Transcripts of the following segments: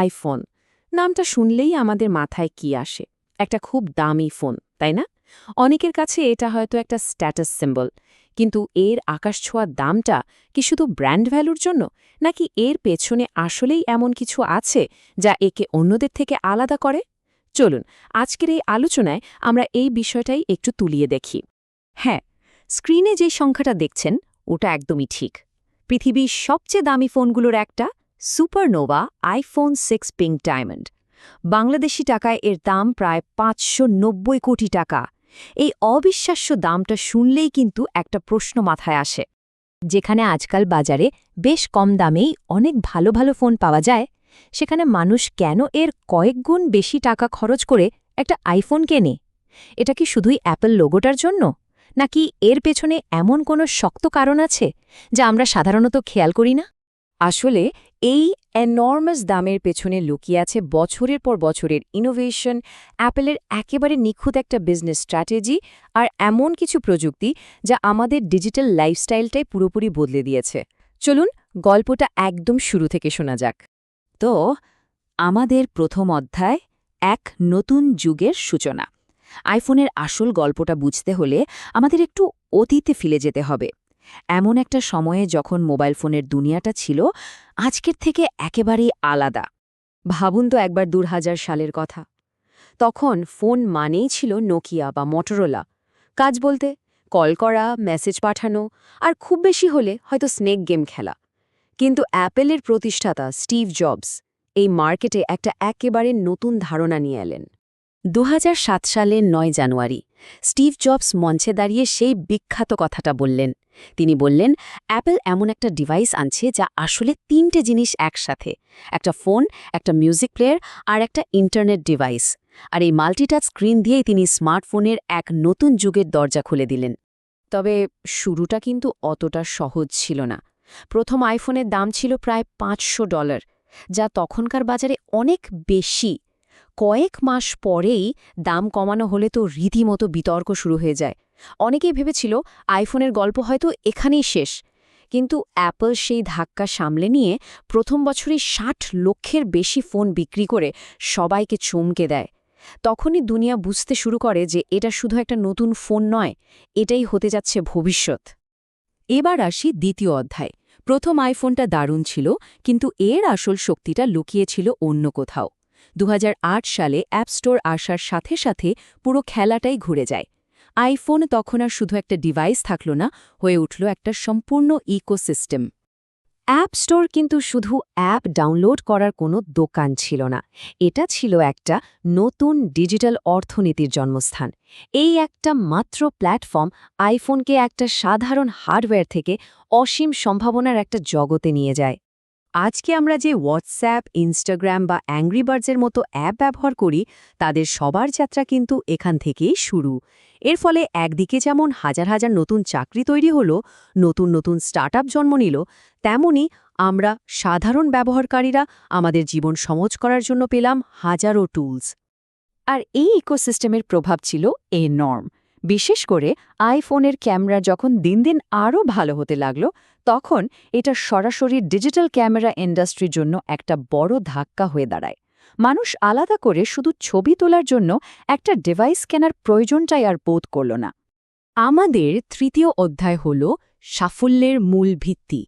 IPhone নামটা শুনলেই আমাদের মাথায় কি আসে? একটা খুব দামি ফোন, তাই না? অনেকের কাছে এটা হয়তো একটা স্ট্যাটাস সিম্বল। কিন্তু এর আকাশছোঁয়া দামটা কি শুধু ব্র্যান্ড ভ্যালুর জন্য, নাকি এর পেছনে আসলেই এমন কিছু আছে যা একে অন্যদের থেকে আলাদা করে? চলুন আজকের এই আলোচনায় আমরা এই বিষয়টাই একটু তুলিয়ে দেখি। হ্যাঁ, স্ক্রিনে যে সংখ্যাটা দেখছেন ওটা একদমই ঠিক। পৃথিবীর সবচেয়ে দামি ফোনগুলোর একটা supernova iPhone 6 pink diamond. Bangladeshi টাকায় এর দাম প্রায় ৫৯০ কোটি টাকা। এই অবিশ্বাস্য দামটা শুনলেই কিন্তু একটা প্রশ্ন মাথায় আসে। যেখানে আজকাল বাজারে বেশ কম দামেই অনেক ভালো ভালো ফোন পাওয়া যায়, সেখানে মানুষ কেন এর কয়েক গুণ বেশি টাকা খরচ করে একটা আইফোন কেনে? এটা কি শুধুই অ্যাপল লোগোটার জন্য, নাকি এর পেছনে এমন কোনো শক্ত কারণ আছে যা আমরা সাধারণত খেয়াল করি না? আসলে এই এনর্মাস দামের পেছনে লুকিয়ে আছে বছরের পর বছরের ইনোভেশন, অ্যাপলের একেবারে নিখুঁত একটা বিজনেস স্ট্র্যাটেজি আর এমন কিছু প্রযুক্তি যা আমাদের ডিজিটাল লাইফস্টাইলটাই পুরোপুরি বদলে দিয়েছে। চলুন গল্পটা একদম শুরু থেকে শোনা যাক। তো আমাদের প্রথম অধ্যায়, এক নতুন যুগের সূচনা। আইফোনের আসল গল্পটা বুঝতে হলে আমাদের একটু অতীতে ফিরে যেতে হবে। এমন একটা সময়ে যখন মোবাইল ফোনের দুনিয়াটা ছিল আজকের থেকে একেবারেই আলাদা। ভাবুন তো একবার ২০০০ সালের কথা। তখন ফোন মানেই ছিল নোকিয়া বা মটোরোলা। কাজ বলতে কল করা, মেসেজ পাঠানো, আর খুব বেশি হলে হয়তো স্নেক গেম খেলা। কিন্তু অ্যাপেলের প্রতিষ্ঠাতা স্টিভ জবস এই মার্কেটে একটা একেবারে নতুন ধারণা নিয়ে এলেন। ২০০৭ সালের ৯ জানুয়ারি স্টিভ জবস মঞ্চে দাঁড়িয়ে সেই বিখ্যাত কথাটা বললেন। তিনি বললেন, অ্যাপল এমন একটা ডিভাইস আনছে যা আসলে ৩টে জিনিস একসাথে, একটা ফোন, একটা মিউজিক প্লেয়ার আর একটা ইন্টারনেট ডিভাইস। আর এই মাল্টিটাচ স্ক্রিন দিয়েই তিনি স্মার্টফোনের এক নতুন যুগের দরজা খুলে দিলেন। তবে শুরুটা কিন্তু অতটা সহজ ছিল না। প্রথম আইফোনের দাম ছিল প্রায় $৫০০, যা তখনকার বাজারে অনেক বেশি। কয়েক মাস পরেই দাম কমানো হলে তো রীতিমতো বিতর্ক শুরু হয়ে যায়। অনেকেই ভেবেছিল আইফোনের গল্প হয়তো এখানেই শেষ। কিন্তু অ্যাপল সেই ধাক্কা সামলে নিয়ে প্রথম বছরই ৬০ লক্ষের বেশি ফোন বিক্রি করে সবাইকে চমকে দেয়। তখনই দুনিয়া বুঝতে শুরু করে যে এটা শুধু একটা নতুন ফোন নয়, এটাই হতে যাচ্ছে ভবিষ্যৎ। এবার আসি দ্বিতীয় অধ্যায়। প্রথম আইফোনটা দারুণ ছিল, কিন্তু এর আসল শক্তিটা লুকিয়েছিল অন্য কোথাও। ২০০৮ সালে অ্যাপ স্টোর আসার সাথে সাথে পুরো খেলাটাই ঘুরে যায়। আইফোন তখন আর শুধু একটা ডিভাইস থাকল না, হয়ে উঠল একটা সম্পূর্ণ ইকোসিস্টেম। অ্যাপ স্টোর কিন্তু শুধু অ্যাপ ডাউনলোড করার কোনো দোকান ছিল না, এটা ছিল একটা নতুন ডিজিটাল অর্থনীতির জন্মস্থান। এই একটা মাত্র প্ল্যাটফর্ম আইফোনকে একটা সাধারণ হার্ডওয়্যার থেকে অসীম সম্ভাবনার একটা জগতে নিয়ে যায়। আজকে আমরা যে হোয়াটসঅ্যাপ, ইনস্টাগ্রাম বা অ্যাংরি বার্ডসের মতো অ্যাপ ব্যবহার করি, তাদের সবার যাত্রা কিন্তু এখান থেকেই শুরু। এর ফলে একদিকে যেমন হাজার হাজার নতুন চাকরি তৈরি হলো, নতুন নতুন স্টার্টআপ জন্ম নিল, তেমনি আমরা সাধারণ ব্যবহারকারীরা আমাদের জীবন সহজ করার জন্য পেলাম হাজারো টুলস। আর এই ইকোসিস্টেমের প্রভাব ছিল এনর্ম। বিশেষ করে আইফোনের ক্যামেরা যখন দিন দিন আরও ভালো হতে লাগল, তখন এটা সরাসরি ডিজিটাল ক্যামেরা ইন্ডাস্ট্রির জন্য একটা বড় ধাক্কা হয়ে দাঁড়ায়। মানুষ আলাদা করে শুধু ছবি তোলার জন্য একটা ডিভাইস কেনার প্রয়োজনটাই আর বোধ করল না। আমাদের তৃতীয় অধ্যায় হল সাফল্যের মূল ভিত্তি।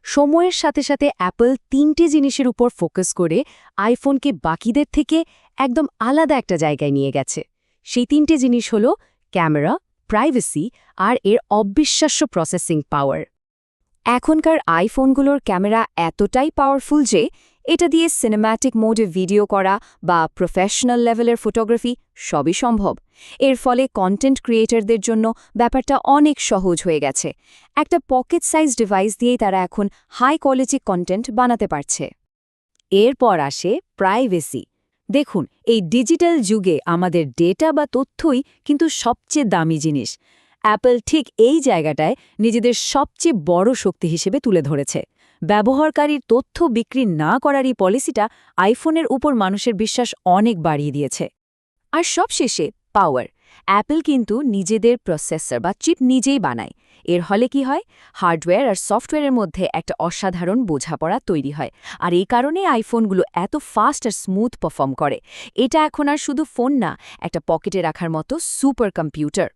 সময়ের সাথে সাথে অ্যাপল ৩টে জিনিসের উপর ফোকাস করে আইফোনকে বাকিদের থেকে একদম আলাদা একটা জায়গায় নিয়ে গেছে। সেই ৩টে জিনিস হল ক্যামেরা, প্রাইভেসি আর এর অবিশ্বাস্য প্রসেসিং পাওয়ার। এখনকার আইফোনগুলোর ক্যামেরা এতটাই পাওয়ারফুল যে এটা দিয়ে সিনেম্যাটিক মোডে ভিডিও করা বা প্রফেশনাল লেভেলের ফটোগ্রাফি সবই সম্ভব। এর ফলে কন্টেন্ট ক্রিয়েটরদের জন্য ব্যাপারটা অনেক সহজ হয়ে গেছে। একটা পকেট সাইজ ডিভাইস দিয়েই তারা এখন হাই কোয়ালিটি কন্টেন্ট বানাতে পারছে। এরপর আসে প্রাইভেসি। দেখুন, এই ডিজিটাল যুগে আমাদের ডেটা বা তথ্যই কিন্তু সবচেয়ে দামি জিনিস। অ্যাপল ঠিক এই জায়গাটায় নিজেদের সবচেয়ে বড় শক্তি হিসেবে তুলে ধরেছে। ব্যবহারকারীর তথ্য বিক্রি না করারই পলিসিটা আইফোনের উপর মানুষের বিশ্বাস অনেক বাড়িয়ে দিয়েছে। আর সবশেষে পাওয়ার। অ্যাপল কিন্তু নিজেদের প্রসেসর বা চিপ নিজেই বানায়। এর ফলে কি হয়, হার্ডওয়্যার আর সফটওয়্যারের মধ্যে একটা অসাধারণ বোঝাপড়া তৈরি হয়। আর এই কারণে আইফোনগুলো এত ফাস্ট আর স্মুথ পারফর্ম করে। এটা এখন আর শুধু ফোন না, একটা পকেটে রাখার মতো সুপার কম্পিউটার।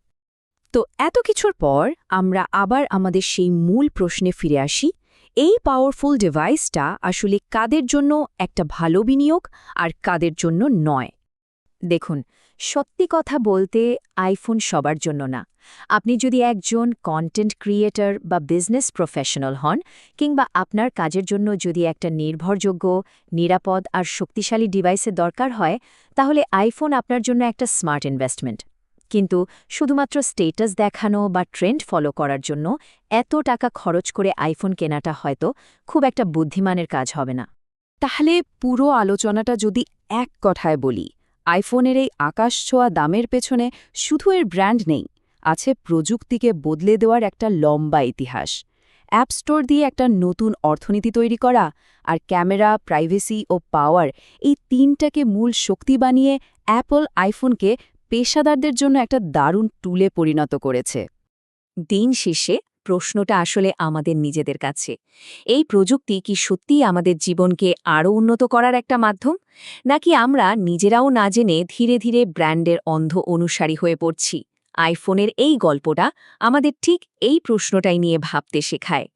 তো এত কিছুর পর আমরা আবার আমাদের সেই মূল প্রশ্নে ফিরে আসি, এই পাওয়ারফুল ডিভাইসটা আসলে কাদের জন্য একটা ভালো বিনিয়োগ আর কাদের জন্য নয়। দেখুন, সত্যি কথা বলতে আইফোন সবার জন্য না। আপনি যদি একজন কন্টেন্ট ক্রিয়েটর বা বিজনেস প্রফেশনাল হন, কিংবা আপনার কাজের জন্য যদি একটা নির্ভরযোগ্য, নিরাপদ আর শক্তিশালী ডিভাইসের দরকার হয়, তাহলে আইফোন আপনার জন্য একটা স্মার্ট ইনভেস্টমেন্ট। কিন্তু শুধুমাত্র স্টেটাস দেখানো বা ট্রেন্ড ফলো করার জন্য এত টাকা খরচ করে আইফোন কেনাটা হয়তো খুব একটা বুদ্ধিমানের কাজ হবে না। তাহলে পুরো আলোচনাটা যদি এক কথায় বলি, আইফোনের এই আকাশছোঁয়া দামের পেছনে শুধু এর ব্র্যান্ড নেই, আছে প্রযুক্তিকে বদলে দেওয়ার একটা লম্বা ইতিহাস। অ্যাপ স্টোর দিয়ে একটা নতুন অর্থনীতি তৈরি করা, আর ক্যামেরা, প্রাইভেসি ও পাওয়ার, এই তিনটাকে মূল শক্তি বানিয়ে অ্যাপল আইফোনকে পেশাদারদের জন্য একটা দারুণ টুলে পরিণত করেছে। দিন শেষে প্রশ্নটা আসলে আমাদের নিজেদের কাছে, এই প্রযুক্তি কি সত্যিই আমাদের জীবনকে আরও উন্নত করার একটা মাধ্যম, নাকি আমরা নিজেরাও না জেনে ধীরে ধীরে ব্র্যান্ডের অন্ধ অনুসারী হয়ে পড়ছি? আইফোনের এই গল্পটা আমাদের ঠিক এই প্রশ্নটাই নিয়ে ভাবতে শেখায়।